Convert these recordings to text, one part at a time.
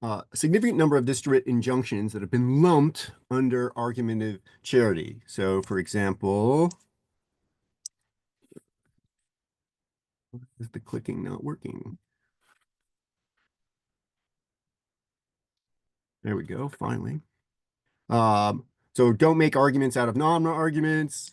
of a significant number of disparate injunctions that have been lumped under argumentative charity. So, for example, is the clicking not working? There we go, finally. So don't make arguments out of non-arguments.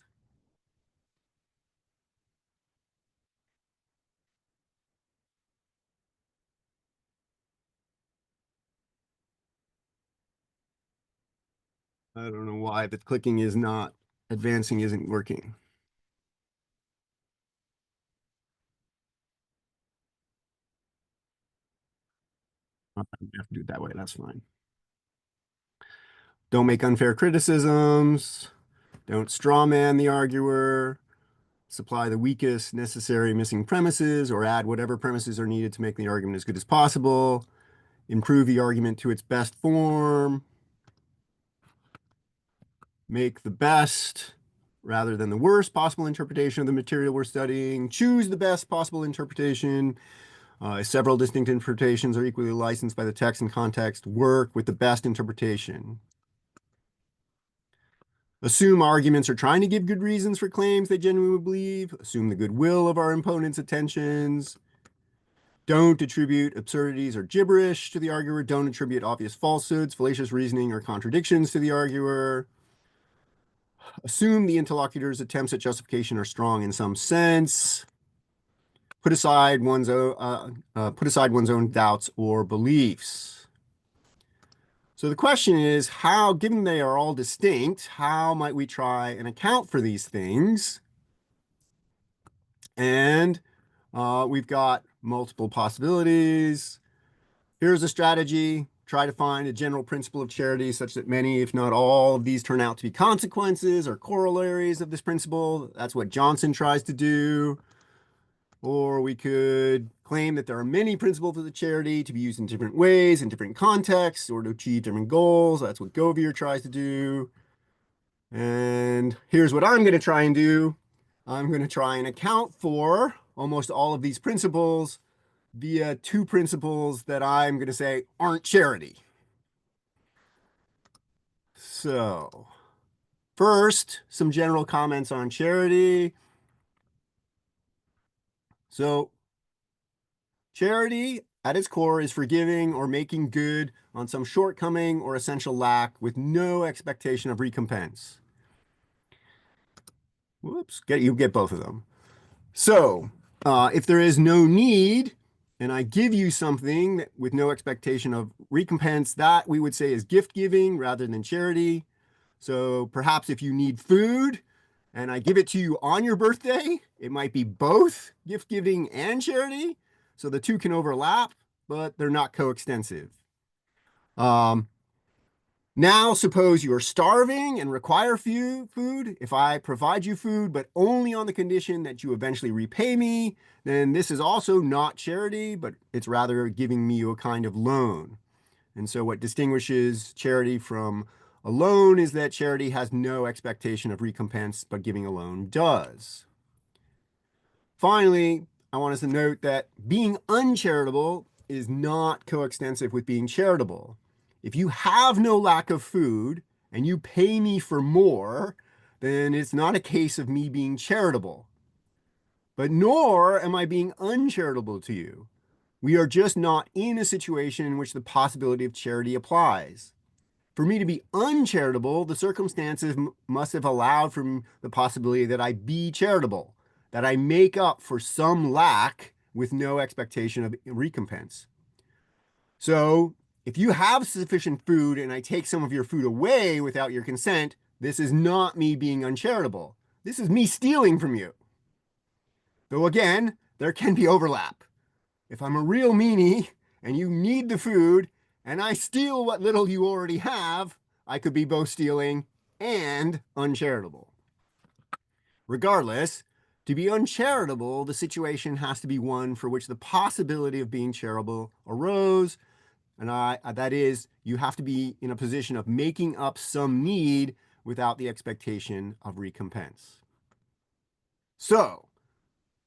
I don't know why the clicking is not advancing, isn't working. I have to do it that way. That's fine. Don't make unfair criticisms. Don't strawman the arguer. Supply the weakest necessary missing premises or add whatever premises are needed to make the argument as good as possible. Improve the argument to its best form. Make the best rather than the worst possible interpretation of the material we're studying. Choose the best possible interpretation. Several distinct interpretations are equally licensed by the text and context. Work with the best interpretation. Assume arguments are trying to give good reasons for claims they genuinely believe. Assume the goodwill of our opponent's attentions. Don't attribute absurdities or gibberish to the arguer. Don't attribute obvious falsehoods, fallacious reasoning, or contradictions to the arguer. Assume the interlocutor's attempts at justification are strong in some sense. Put aside one's own doubts or beliefs. So the question is, how, given they are all distinct, how might we try and account for these things? And we've got multiple possibilities. Here's a strategy. Try to find a general principle of charity such that many, if not all, of these turn out to be consequences or corollaries of this principle. That's what Johnson tries to do. Or we could claim that there are many principles of the charity to be used in different ways, in different contexts, or to achieve different goals. That's what Govier tries to do. And here's what I'm going to try and do. I'm going to try and account for almost all of these principles via two principles that I'm going to say aren't charity. So, first, some general comments on charity. So, charity at its core is forgiving or making good on some shortcoming or essential lack with no expectation of recompense. Whoops, you get both of them. So, if there is no need, and I give you something with no expectation of recompense, that we would say is gift giving rather than charity. So perhaps if you need food and I give it to you on your birthday, it might be both gift giving and charity. So the two can overlap, but they're not coextensive. Now, suppose you are starving and require food. If I provide you food, but only on the condition that you eventually repay me, then this is also not charity, but it's rather giving me a kind of loan. And so what distinguishes charity from a loan is that charity has no expectation of recompense, but giving a loan does. Finally, I want us to note that being uncharitable is not coextensive with being charitable. If you have no lack of food and you pay me for more, then it's not a case of me being charitable. But nor am I being uncharitable to you. We are just not in a situation in which the possibility of charity applies. For me to be uncharitable, the circumstances must have allowed for the possibility that I be charitable, that I make up for some lack with no expectation of recompense. So if you have sufficient food and I take some of your food away without your consent, this is not me being uncharitable. This is me stealing from you. Though again, there can be overlap. If I'm a real meanie and you need the food and I steal what little you already have, I could be both stealing and uncharitable. Regardless, to be uncharitable, the situation has to be one for which the possibility of being charitable arose. And that is, you have to be in a position of making up some need without the expectation of recompense. So,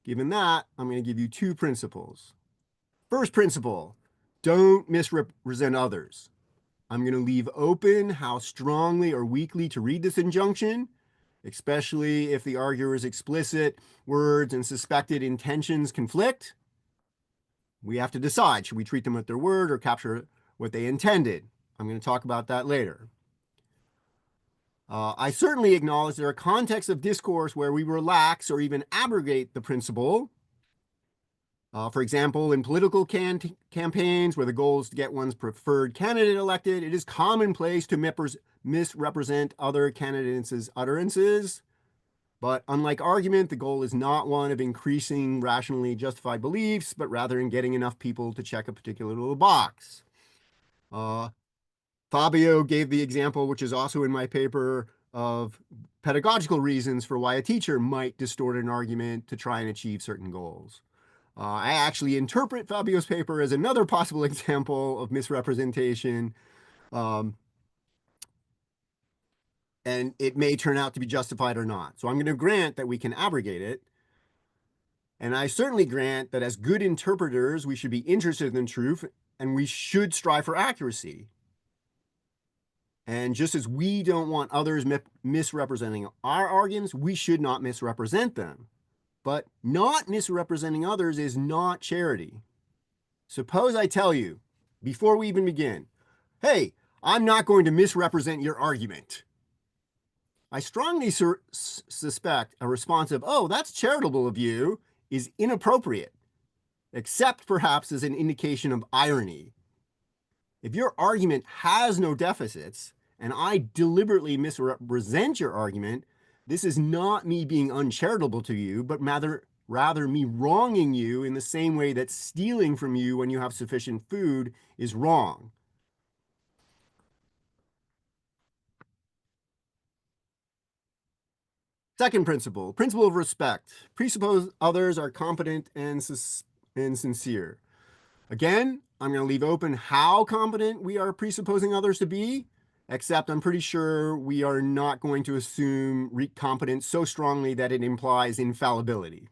given that, I'm going to give you two principles. First principle, don't misrepresent others. I'm going to leave open how strongly or weakly to read this injunction, especially if the arguer's explicit words and suspected intentions conflict. We have to decide, should we treat them at their word or capture what they intended? I'm going to talk about that later. I certainly acknowledge there are contexts of discourse where we relax or even abrogate the principle. For example, in political campaigns where the goal is to get one's preferred candidate elected, it is commonplace to misrepresent other candidates' utterances. But unlike argument, the goal is not one of increasing rationally justified beliefs, but rather in getting enough people to check a particular little box. Fabio gave the example, which is also in my paper, of pedagogical reasons for why a teacher might distort an argument to try and achieve certain goals. I actually interpret Fabio's paper as another possible example of misrepresentation, um, and it may turn out to be justified or not. So I'm going to grant that we can abrogate it. And I certainly grant that as good interpreters, we should be interested in truth and we should strive for accuracy. And just as we don't want others misrepresenting our arguments, we should not misrepresent them. But not misrepresenting others is not charity. Suppose I tell you, before we even begin, hey, I'm not going to misrepresent your argument. I strongly suspect a response of, oh, that's charitable of you, is inappropriate, except perhaps as an indication of irony. If your argument has no deficits, and I deliberately misrepresent your argument, this is not me being uncharitable to you, but rather me wronging you in the same way that stealing from you when you have sufficient food is wrong. Second principle, principle of respect. Presuppose others are competent and sincere. Again, I'm going to leave open how competent we are presupposing others to be, except I'm pretty sure we are not going to assume competence so strongly that it implies infallibility.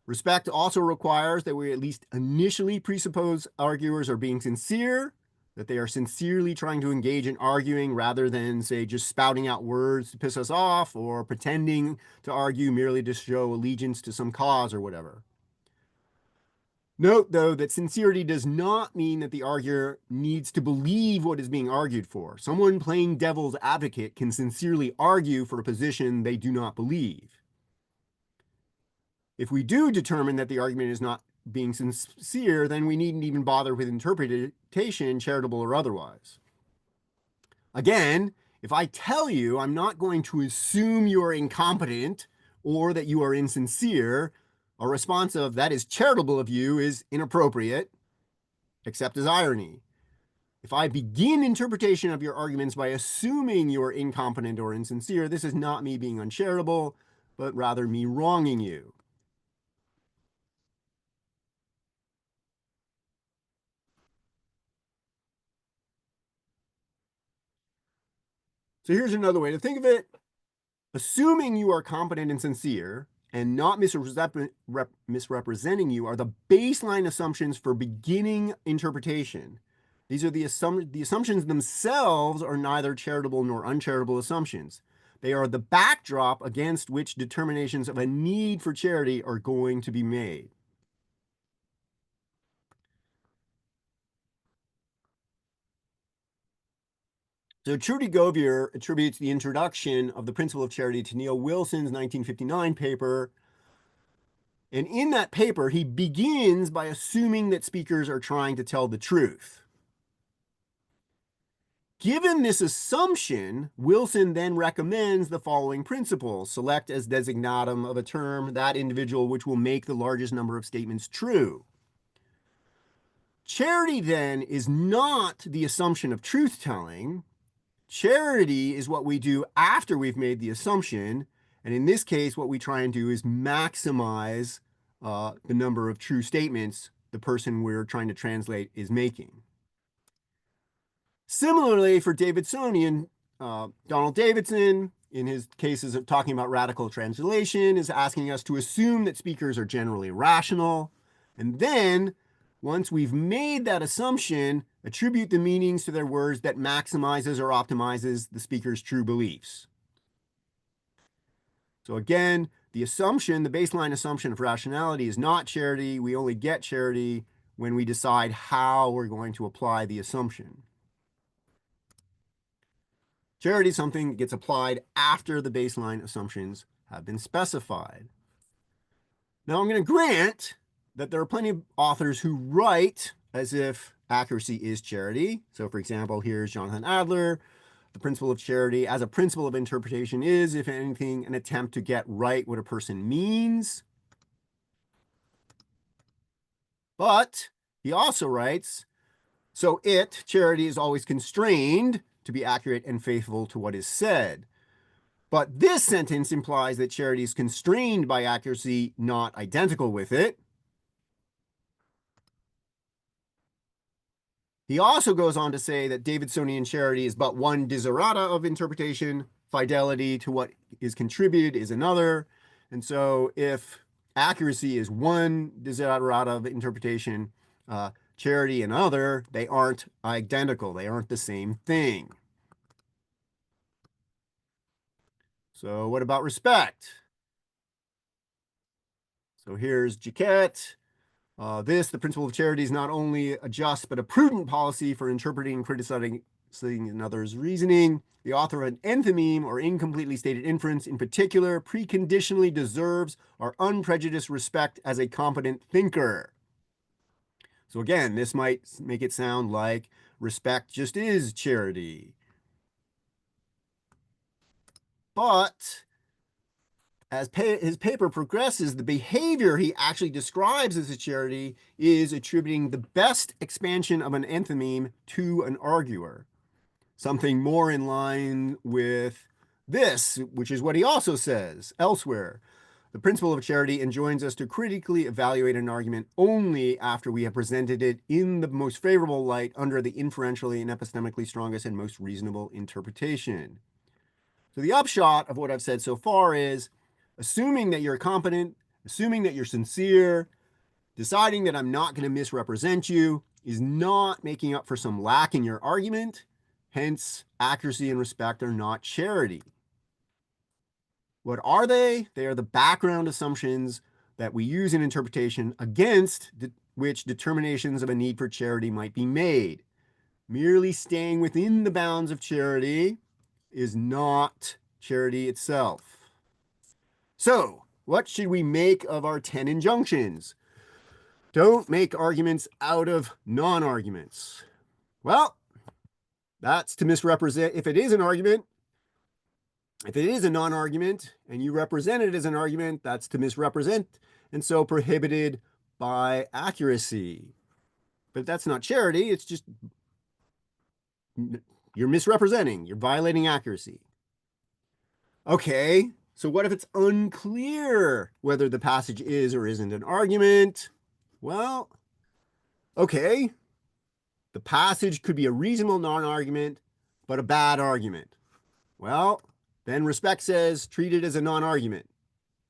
Respect also requires that we at least initially presuppose arguers are being sincere, that they are sincerely trying to engage in arguing rather than, say, just spouting out words to piss us off or pretending to argue merely to show allegiance to some cause or whatever. Note, though, that sincerity does not mean that the arguer needs to believe what is being argued for. Someone playing devil's advocate can sincerely argue for a position they do not believe. If we do determine that the argument is not being sincere, then we needn't even bother with interpretation, charitable or otherwise. Again, if I tell you I'm not going to assume you are incompetent or that you are insincere, a response of that is charitable of you is inappropriate, except as irony. If I begin interpretation of your arguments by assuming you're incompetent or insincere, this is not me being uncharitable, but rather me wronging you. So here's another way to think of it. Assuming you are competent and sincere and not misrepresenting you are the baseline assumptions for beginning interpretation. These are the assumptions themselves are neither charitable nor uncharitable assumptions. They are the backdrop against which determinations of a need for charity are going to be made. So Trudy Govier attributes the introduction of the principle of charity to Neil Wilson's 1959 paper. And in that paper, he begins by assuming that speakers are trying to tell the truth. Given this assumption, Wilson then recommends the following principle. Select as designatum of a term that individual which will make the largest number of statements true. Charity, then, is not the assumption of truth-telling. Charity is what we do after we've made the assumption. And in this case, what we try and do is maximize the number of true statements the person we're trying to translate is making. Similarly, for Davidsonian, Donald Davidson, in his cases of talking about radical translation, is asking us to assume that speakers are generally rational. And then, once we've made that assumption, attribute the meanings to their words that maximizes or optimizes the speaker's true beliefs. So again, the assumption, the baseline assumption of rationality is not charity. We only get charity when we decide how we're going to apply the assumption. Charity is something that gets applied after the baseline assumptions have been specified. Now, I'm going to grant that there are plenty of authors who write as if accuracy is charity. So, for example, here's Jonathan Adler. The principle of charity as a principle of interpretation is, if anything, an attempt to get right what a person means. But he also writes, so charity, is always constrained to be accurate and faithful to what is said. But this sentence implies that charity is constrained by accuracy, not identical with it. He also goes on to say that Davidsonian charity is but one desiderata of interpretation. Fidelity to what is contributed is another. And so if accuracy is one desiderata of interpretation, charity another, they aren't identical. They aren't the same thing. So what about respect? So here's Jaquette. The principle of charity is not only a just but a prudent policy for interpreting and criticizing another's reasoning. The author of an enthymeme or incompletely stated inference in particular preconditionally deserves our unprejudiced respect as a competent thinker. So again, this might make it sound like respect just is charity. But as his paper progresses, the behavior he actually describes as a charity is attributing the best expansion of an enthymeme to an arguer. Something more in line with this, which is what he also says elsewhere. The principle of charity enjoins us to critically evaluate an argument only after we have presented it in the most favorable light under the inferentially and epistemically strongest and most reasonable interpretation. So the upshot of what I've said so far is, assuming that you're competent, assuming that you're sincere, deciding that I'm not going to misrepresent you is not making up for some lack in your argument. Hence, accuracy and respect are not charity. What are they? They are the background assumptions that we use in interpretation against which determinations of a need for charity might be made. Merely staying within the bounds of charity is not charity itself. So, what should we make of our 10 injunctions? Don't make arguments out of non-arguments. Well, that's to misrepresent. If it is an argument, if it is a non-argument and you represent it as an argument, that's to misrepresent, and so prohibited by accuracy. But that's not charity. It's just you're misrepresenting. You're violating accuracy. Okay, so what if it's unclear whether the passage is or isn't an argument? Well, okay, the passage could be a reasonable non-argument, but a bad argument. Well, then respect says treat it as a non-argument.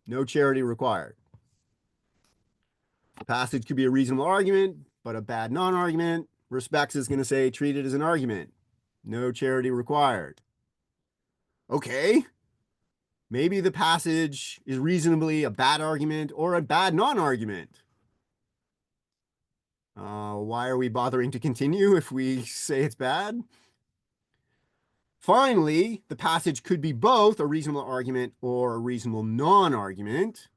No charity required. The passage could be a reasonable argument, but a bad non-argument. Respect is going to say treat it as an argument. No charity required. Okay, maybe the passage is reasonably a bad argument or a bad non-argument. Why are we bothering to continue if we say it's bad? Finally, the passage could be both a reasonable argument or a reasonable non-argument.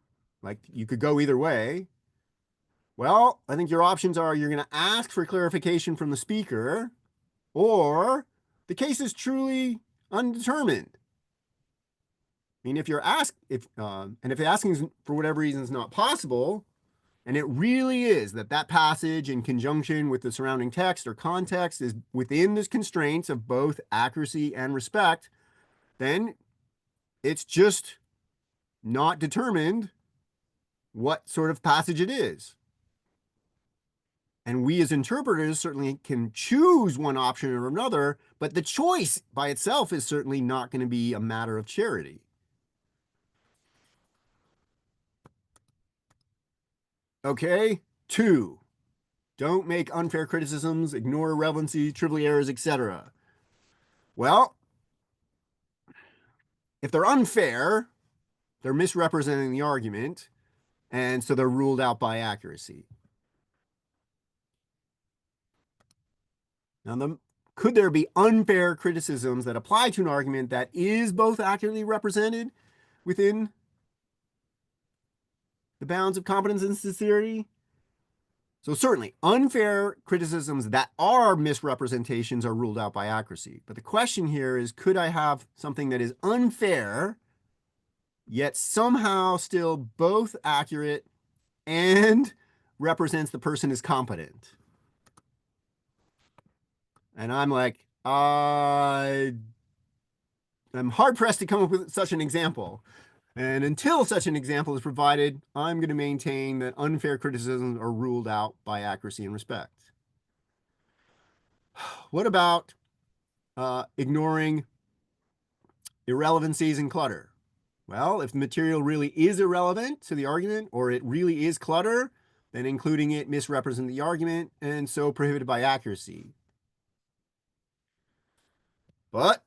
Like you could go either way. Well, I think your options are you're going to ask for clarification from the speaker, or the case is truly undetermined. I mean, if you're if asking for whatever reason is not possible, and it really is that passage in conjunction with the surrounding text or context is within the constraints of both accuracy and respect, then it's just not determined what sort of passage it is. And we as interpreters certainly can choose one option or another, but the choice by itself is certainly not going to be a matter of charity. Okay, 2, don't make unfair criticisms, ignore irrelevancy, trivial errors, etc. Well, if they're unfair, they're misrepresenting the argument, and so they're ruled out by accuracy. Now, could there be unfair criticisms that apply to an argument that is both accurately represented within the bounds of competence and sincerity? So certainly, unfair criticisms that are misrepresentations are ruled out by accuracy. But the question here is, could I have something that is unfair, yet somehow still both accurate and represents the person as competent? And I'm like, I'm hard pressed to come up with such an example. And until such an example is provided, I'm going to maintain that unfair criticisms are ruled out by accuracy and respect. What about ignoring irrelevancies and clutter? Well, if the material really is irrelevant to the argument, or it really is clutter, then including it misrepresents the argument and so prohibited by accuracy. But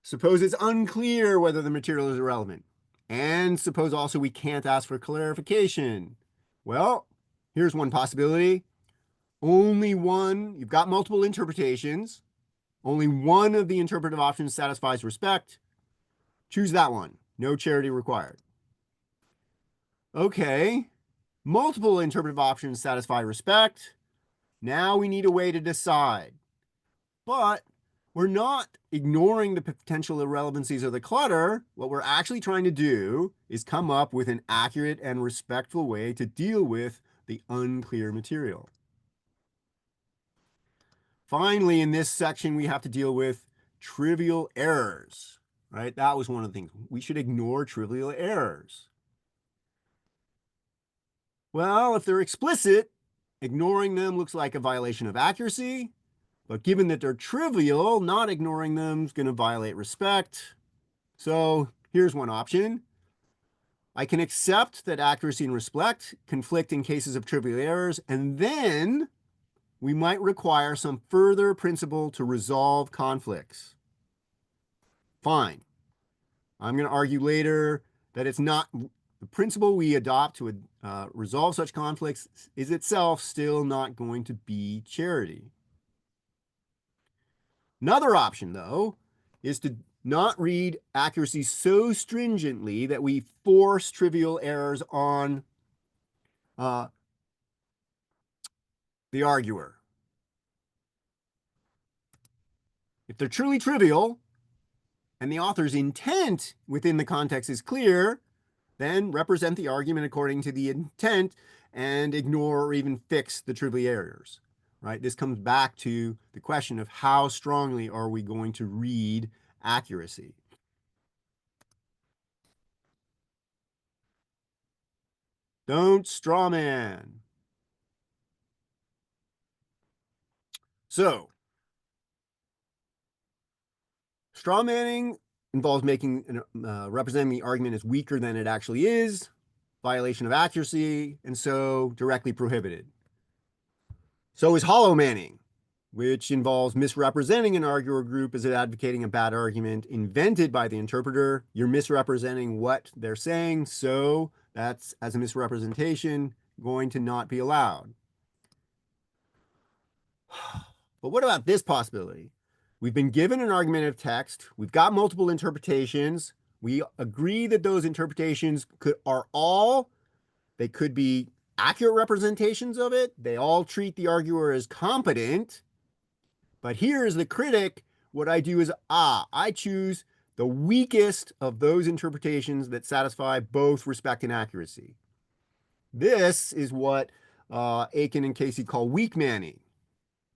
suppose it's unclear whether the material is irrelevant. And suppose also we can't ask for clarification. Well, here's one possibility. Only one, you've got multiple interpretations. Only one of the interpretive options satisfies respect. Choose that one. No charity required. Okay, multiple interpretive options satisfy respect. Now we need a way to decide. But we're not ignoring the potential irrelevancies of the clutter. What we're actually trying to do is come up with an accurate and respectful way to deal with the unclear material. Finally, in this section, we have to deal with trivial errors, right? That was one of the things. We should ignore trivial errors. Well, if they're explicit, ignoring them looks like a violation of accuracy. But given that they're trivial, not ignoring them is going to violate respect. So here's one option. I can accept that accuracy and respect conflict in cases of trivial errors, and then we might require some further principle to resolve conflicts. Fine. I'm going to argue later that it's not the principle we adopt to resolve such conflicts is itself still not going to be charity. Another option, though, is to not read accuracy so stringently that we force trivial errors on the arguer. If they're truly trivial and the author's intent within the context is clear, then represent the argument according to the intent and ignore or even fix the trivial errors. Right? This comes back to the question of how strongly are we going to read accuracy. Don't strawman. So, strawmanning involves representing the argument as weaker than it actually is, violation of accuracy, and so directly prohibited. So is hollow manning, which involves misrepresenting an arguer group as advocating a bad argument invented by the interpreter. You're misrepresenting what they're saying, so that's, as a misrepresentation, going to not be allowed. But what about this possibility? We've been given an argumentative text. We've got multiple interpretations. We agree that those interpretations they could be accurate representations of it. They all treat the arguer as competent. But here is the critic. What I do is, I choose the weakest of those interpretations that satisfy both respect and accuracy. This is what Aiken and Casey call weak manning,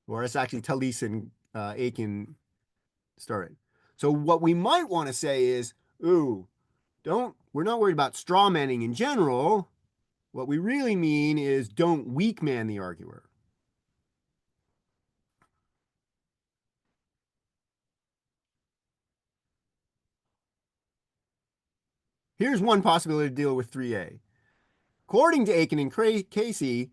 or it's actually Talese and Aiken started. So what we might want to say is, we're not worried about straw manning in general. What we really mean is don't weak man the arguer. Here's one possibility to deal with 3A. According to Aiken and Casey,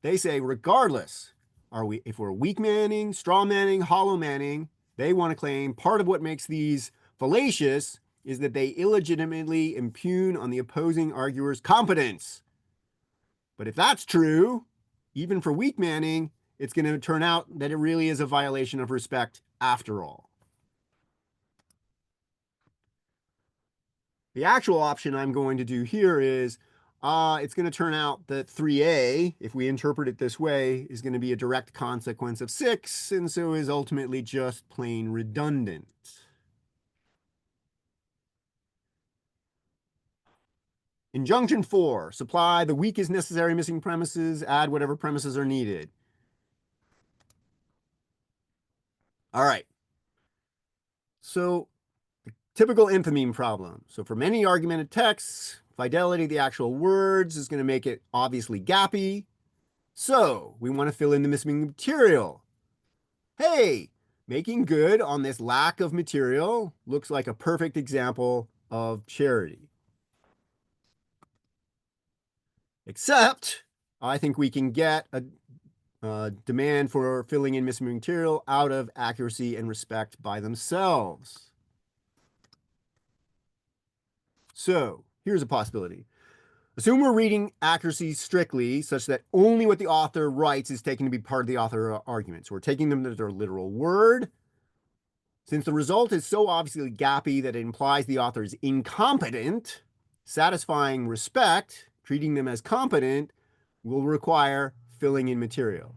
They say, regardless, if we're weak manning, straw manning, hollow manning, they want to claim part of what makes these fallacious is that they illegitimately impugn on the opposing arguer's competence. But if that's true, even for weak manning, it's going to turn out that it really is a violation of respect after all. The actual option I'm going to do here is it's going to turn out that 3a, if we interpret it this way, is going to be a direct consequence of 6, and so is ultimately just plain redundant. Injunction 4, supply the weakest necessary missing premises, add whatever premises are needed. All right. So typical enthymeme problem. So for many argumented texts, fidelity of the actual words is going to make it obviously gappy. So we want to fill in the missing material. Hey, making good on this lack of material looks like a perfect example of charity. Except I think we can get a demand for filling in missing material out of accuracy and respect by themselves. So here's a possibility. Assume we're reading accuracy strictly such that only what the author writes is taken to be part of the author argument. So we're taking them to their literal word. Since the result is so obviously gappy that it implies the author is incompetent, satisfying respect, treating them as competent, will require filling in material.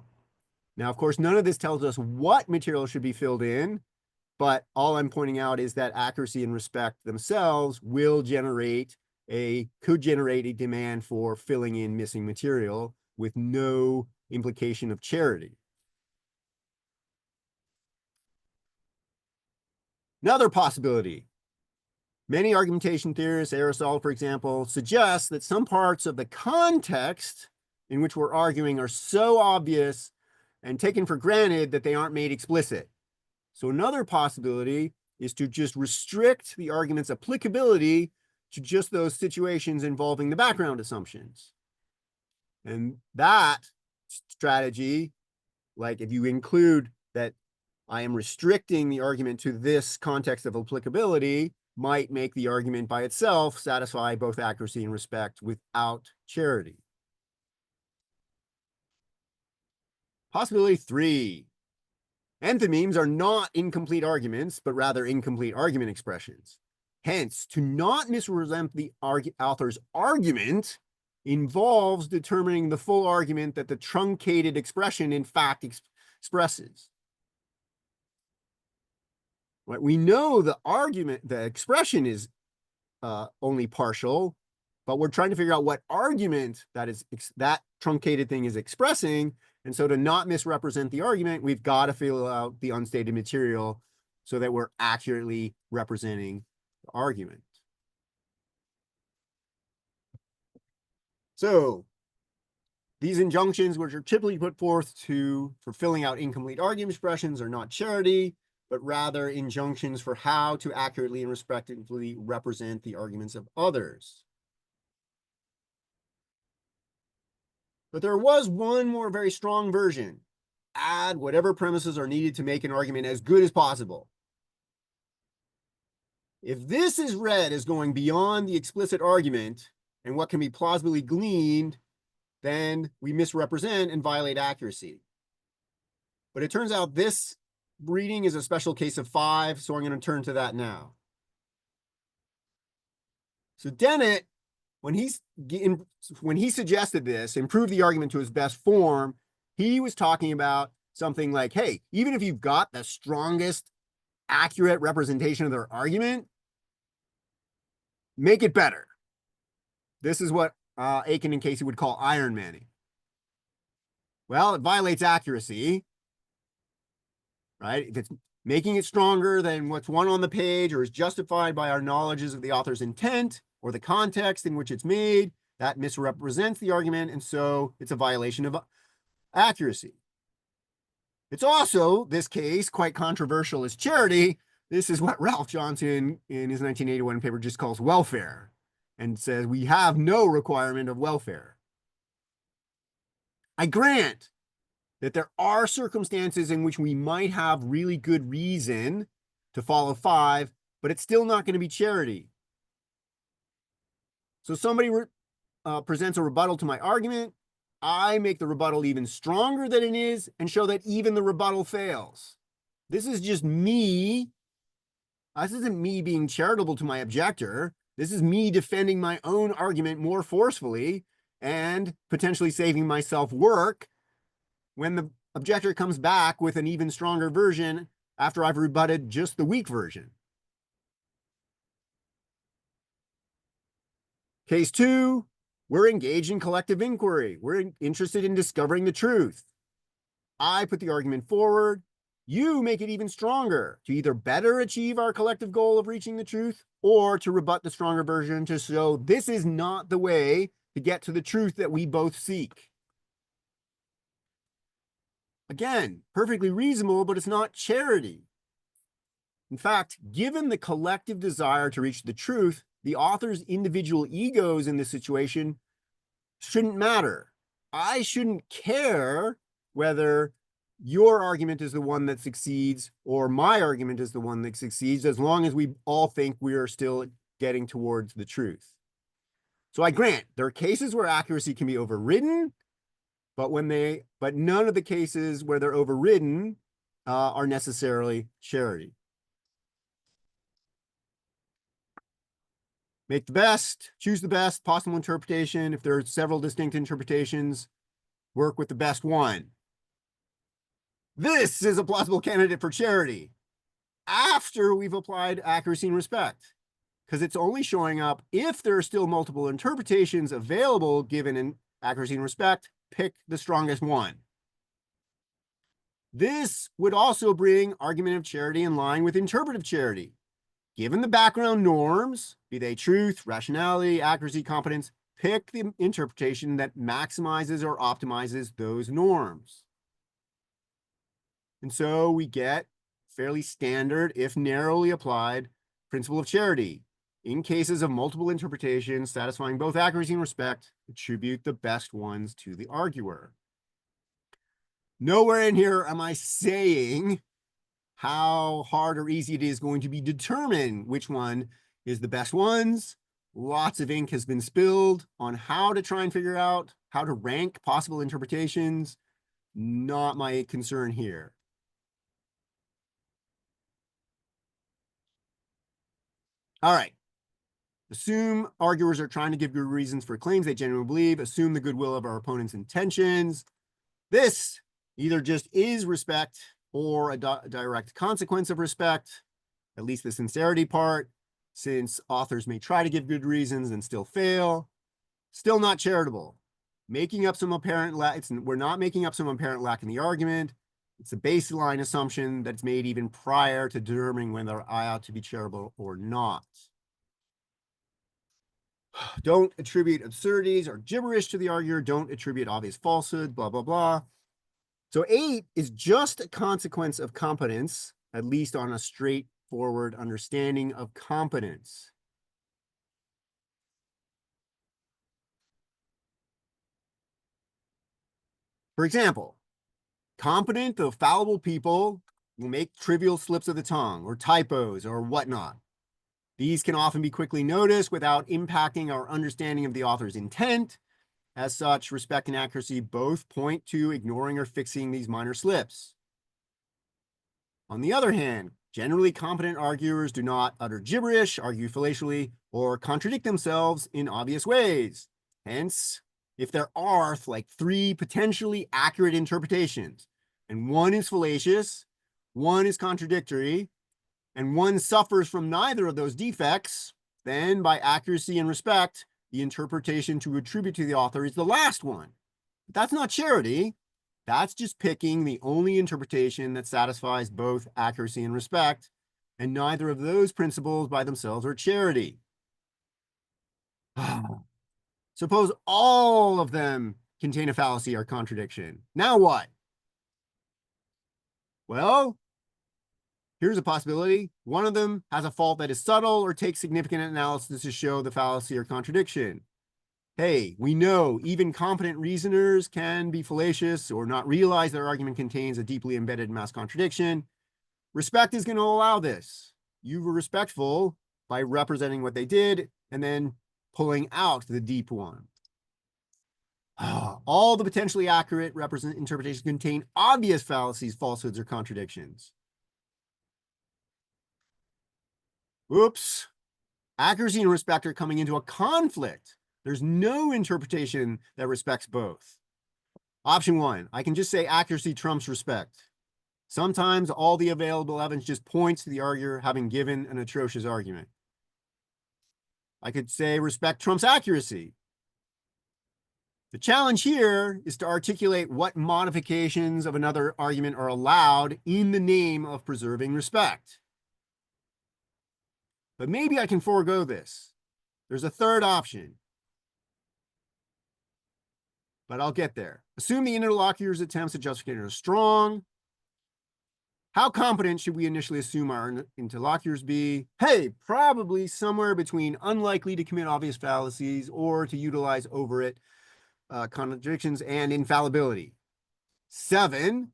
Now, of course, none of this tells us what material should be filled in, but all I'm pointing out is that accuracy and respect themselves could generate a demand for filling in missing material with no implication of charity. Another possibility. Many argumentation theorists, Aristotle, for example, suggest that some parts of the context in which we're arguing are so obvious and taken for granted that they aren't made explicit. So another possibility is to just restrict the argument's applicability to just those situations involving the background assumptions. And that strategy, like if you include that I am restricting the argument to this context of applicability, might make the argument by itself satisfy both accuracy and respect without charity. Possibility 3. Enthymemes are not incomplete arguments, but rather incomplete argument expressions. Hence, to not misrepresent the author's argument involves determining the full argument that the truncated expression in fact expresses. Right? We know the expression is only partial, but we're trying to figure out what argument that truncated thing is expressing. And so to not misrepresent the argument, we've got to fill out the unstated material so that we're accurately representing the argument. So these injunctions, which are typically put forth for filling out incomplete argument expressions, are not charity, but rather injunctions for how to accurately and respectively represent the arguments of others. But there was one more very strong version. Add whatever premises are needed to make an argument as good as possible. If this is read as going beyond the explicit argument and what can be plausibly gleaned, then we misrepresent and violate accuracy. But it turns out this reading is a special case of 5, so I'm going to turn to that now. So Dennett, when he suggested this, improve the argument to its best form, he was talking about something like, hey, even if you've got the strongest accurate representation of their argument, make it better. This is what Aiken and Casey would call iron manning. Well, it violates accuracy, right? If it's making it stronger than what's one on the page or is justified by our knowledges of the author's intent or the context in which it's made, that misrepresents the argument, and so it's a violation of accuracy. It's also, this case, quite controversial as charity. This is what Ralph Johnson in his 1981 paper just calls welfare and says we have no requirement of welfare. I grant that there are circumstances in which we might have really good reason to follow 5, but it's still not going to be charity. So somebody presents a rebuttal to my argument. I make the rebuttal even stronger than it is and show that even the rebuttal fails. This is just me. This isn't me being charitable to my objector. This is me defending my own argument more forcefully and potentially saving myself work when the objector comes back with an even stronger version after I've rebutted just the weak version. Case 2, we're engaged in collective inquiry. We're interested in discovering the truth. I put the argument forward. You make it even stronger to either better achieve our collective goal of reaching the truth or to rebut the stronger version to show this is not the way to get to the truth that we both seek. Again, perfectly reasonable, but it's not charity. In fact, given the collective desire to reach the truth, the author's individual egos in this situation shouldn't matter. I shouldn't care whether your argument is the one that succeeds or my argument is the one that succeeds, as long as we all think we are still getting towards the truth. So I grant there are cases where accuracy can be overridden, but none of the cases where they're overridden are necessarily charity. Make the best, choose the best possible interpretation. If there are several distinct interpretations, work with the best one. This is a plausible candidate for charity after we've applied accuracy and respect, because it's only showing up if there are still multiple interpretations available given in accuracy and respect. Pick the strongest one. This would also bring argument of charity in line with interpretive charity. Given the background norms, be they truth, rationality, accuracy, competence, pick the interpretation that maximizes or optimizes those norms. And so we get fairly standard, if narrowly applied, principle of charity. In cases of multiple interpretations satisfying both accuracy and respect, attribute the best ones to the arguer. Nowhere in here am I saying how hard or easy it is going to be determine which one is the best ones. Lots of ink has been spilled on how to try and figure out how to rank possible interpretations. Not my concern here. All right. Assume arguers are trying to give good reasons for claims they genuinely believe. Assume the goodwill of our opponent's intentions. This either just is respect or a direct consequence of respect, at least the sincerity part, since authors may try to give good reasons and still fail. Still not charitable. Making up some apparent we're not making up some apparent lack in the argument. It's a baseline assumption that's made even prior to determining whether I ought to be charitable or not. Don't attribute absurdities or gibberish to the arguer. Don't attribute obvious falsehood, blah, blah, blah. So 8 is just a consequence of competence, at least on a straightforward understanding of competence. For example, competent though fallible people will make trivial slips of the tongue or typos or whatnot. These can often be quickly noticed without impacting our understanding of the author's intent. As such, respect and accuracy both point to ignoring or fixing these minor slips. On the other hand, generally competent arguers do not utter gibberish, argue fallaciously, or contradict themselves in obvious ways. Hence, if there are like 3 potentially accurate interpretations, and one is fallacious, one is contradictory, and one suffers from neither of those defects, then by accuracy and respect, the interpretation to attribute to the author is the last one. But that's not charity. That's just picking the only interpretation that satisfies both accuracy and respect, and neither of those principles by themselves are charity. Suppose all of them contain a fallacy or contradiction. Now what? Well, here's a possibility. One of them has a fault that is subtle or takes significant analysis to show the fallacy or contradiction. hey, we know even competent reasoners can be fallacious or not realize their argument contains a deeply embedded mass contradiction. Respect is going to allow this. You were respectful by representing what they did and then pulling out the deep one. All the potentially accurate interpretations contain obvious fallacies, falsehoods, or contradictions. Oops. Accuracy and respect are coming into a conflict. There's no interpretation that respects both. Option one, I can just say accuracy trumps respect. Sometimes all the available evidence just points to the arguer having given an atrocious argument. I could say respect trumps accuracy. The challenge here is to articulate what modifications of another argument are allowed in the name of preserving respect. But maybe I can forego this. There's a third option, but I'll get there. Assume the interlocutor's attempts at justification are strong. How competent should we initially assume our interlocutors be? Hey, probably somewhere between unlikely to commit obvious fallacies or to utilize over-it contradictions and infallibility. 7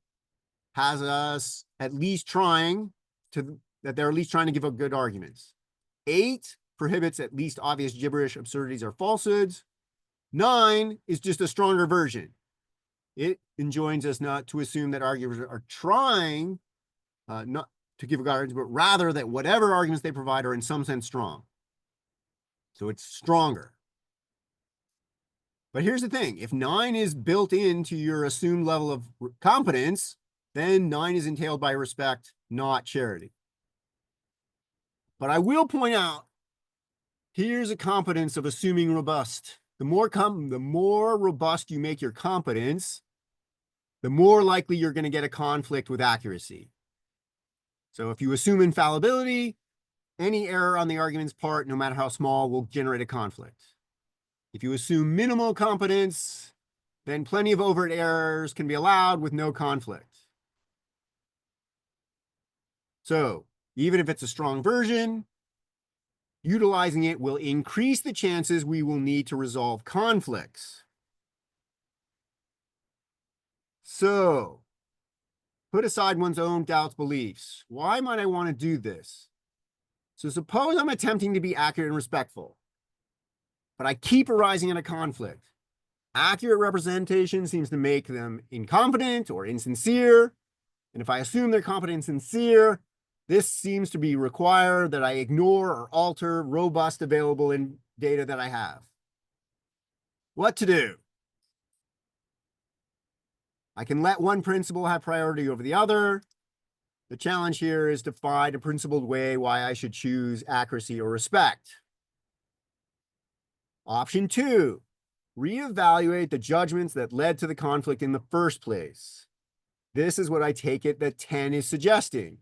has us at least trying to, that they're at least trying to give up good arguments. 8 prohibits at least obvious gibberish, absurdities, or falsehoods. 9 is just a stronger version. It enjoins us not to assume that arguers are trying not to give a good argument, but rather that whatever arguments they provide are in some sense strong. So it's stronger. But here's the thing. If 9 is built into your assumed level of competence, then 9 is entailed by respect, not charity. But I will point out, here's a competence of assuming robust. The more robust you make your competence, the more likely you're going to get a conflict with accuracy. So if you assume infallibility, any error on the argument's part, no matter how small, will generate a conflict. If you assume minimal competence, then plenty of overt errors can be allowed with no conflict. So even if it's a strong version, utilizing it will increase the chances we will need to resolve conflicts. So put aside one's own doubts, beliefs. Why might I want to do this? So suppose I'm attempting to be accurate and respectful, but I keep arising in a conflict. Accurate representation seems to make them incompetent or insincere. And if I assume they're competent and sincere, this seems to be required that I ignore or alter robust available data that I have. What to do? I can let one principle have priority over the other. The challenge here is to find a principled way why I should choose accuracy or respect. Option 2, reevaluate the judgments that led to the conflict in the first place. This is what I take it that 10 is suggesting.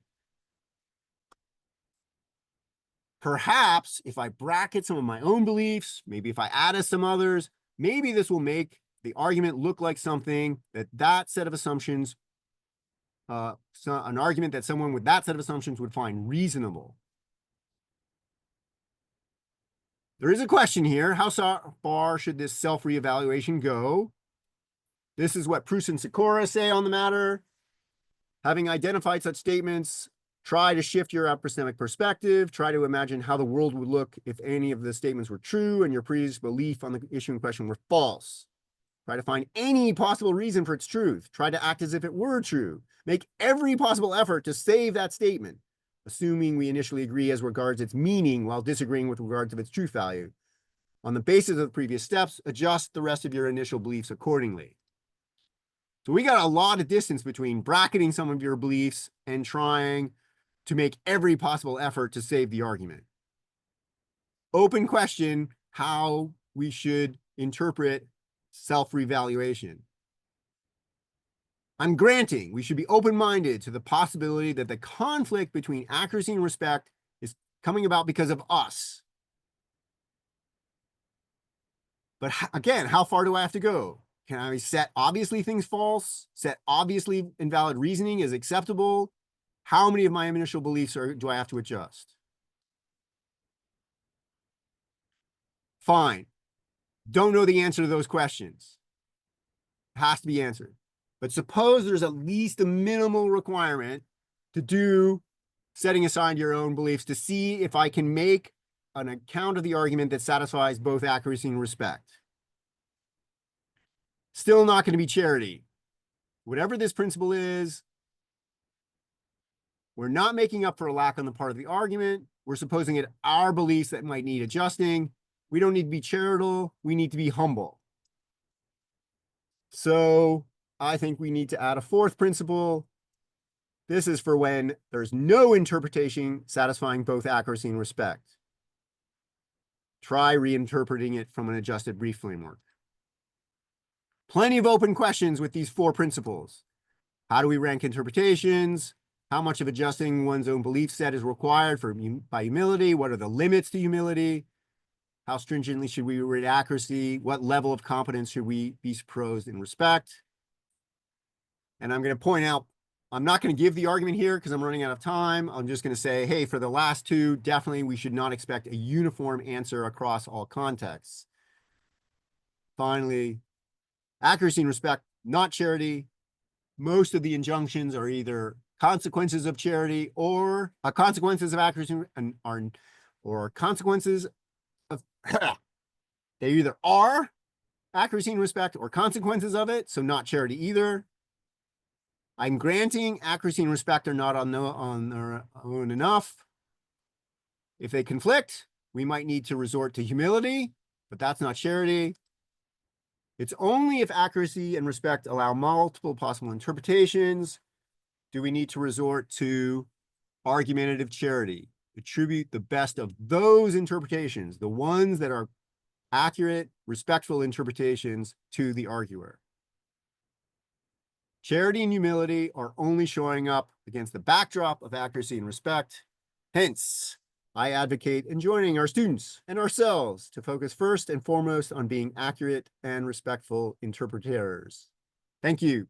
Perhaps if I bracket some of my own beliefs, maybe if I add some others, maybe this will make the argument look like something that set of assumptions, an argument that someone with that set of assumptions would find reasonable. There is a question here. How far should this self-reevaluation go? This is what Proust and Sikora say on the matter. Having identified such statements, try to shift your epistemic perspective. Try to imagine how the world would look if any of the statements were true and your previous belief on the issue in question were false. Try to find any possible reason for its truth. Try to act as if it were true. Make every possible effort to save that statement, assuming we initially agree as regards its meaning while disagreeing with regard to its truth value. On the basis of the previous steps, adjust the rest of your initial beliefs accordingly. So we got a lot of distance between bracketing some of your beliefs and trying to make every possible effort to save the argument. Open question, how we should interpret self-revaluation. I'm granting we should be open-minded to the possibility that the conflict between accuracy and respect is coming about because of us. But again, how far do I have to go? Can I set obviously things false, set obviously invalid reasoning as acceptable? How many of my initial beliefs do I have to adjust? Fine. Don't know the answer to those questions. It has to be answered. But suppose there's at least a minimal requirement to do setting aside your own beliefs to see if I can make an account of the argument that satisfies both accuracy and respect. Still not going to be charity. Whatever this principle is, we're not making up for a lack on the part of the argument. We're supposing it our beliefs that might need adjusting. We don't need to be charitable. We need to be humble. So I think we need to add a fourth principle. This is for when there's no interpretation satisfying both accuracy and respect. Try reinterpreting it from an adjusted brief framework. Plenty of open questions with these four principles. How do we rank interpretations? How much of adjusting one's own belief set is required by humility? What are the limits to humility? How stringently should we rate accuracy? What level of competence should we be supposed in respect? And I'm going to point out, I'm not going to give the argument here because I'm running out of time. I'm just going to say, hey, for the last two, definitely we should not expect a uniform answer across all contexts. Finally, accuracy and respect, not charity. Most of the injunctions are either consequences of charity or consequences of accuracy or consequences of they either are accuracy and respect or consequences of it, so not charity either. I'm granting accuracy and respect are not on their own enough. If they conflict, we might need to resort to humility, but that's not charity. It's only if accuracy and respect allow multiple possible interpretations do we need to resort to argumentative charity. Attribute the best of those interpretations, the ones that are accurate, respectful interpretations, to the arguer. Charity and humility are only showing up against the backdrop of accuracy and respect. Hence, I advocate enjoining our students and ourselves to focus first and foremost on being accurate and respectful interpreters. Thank you.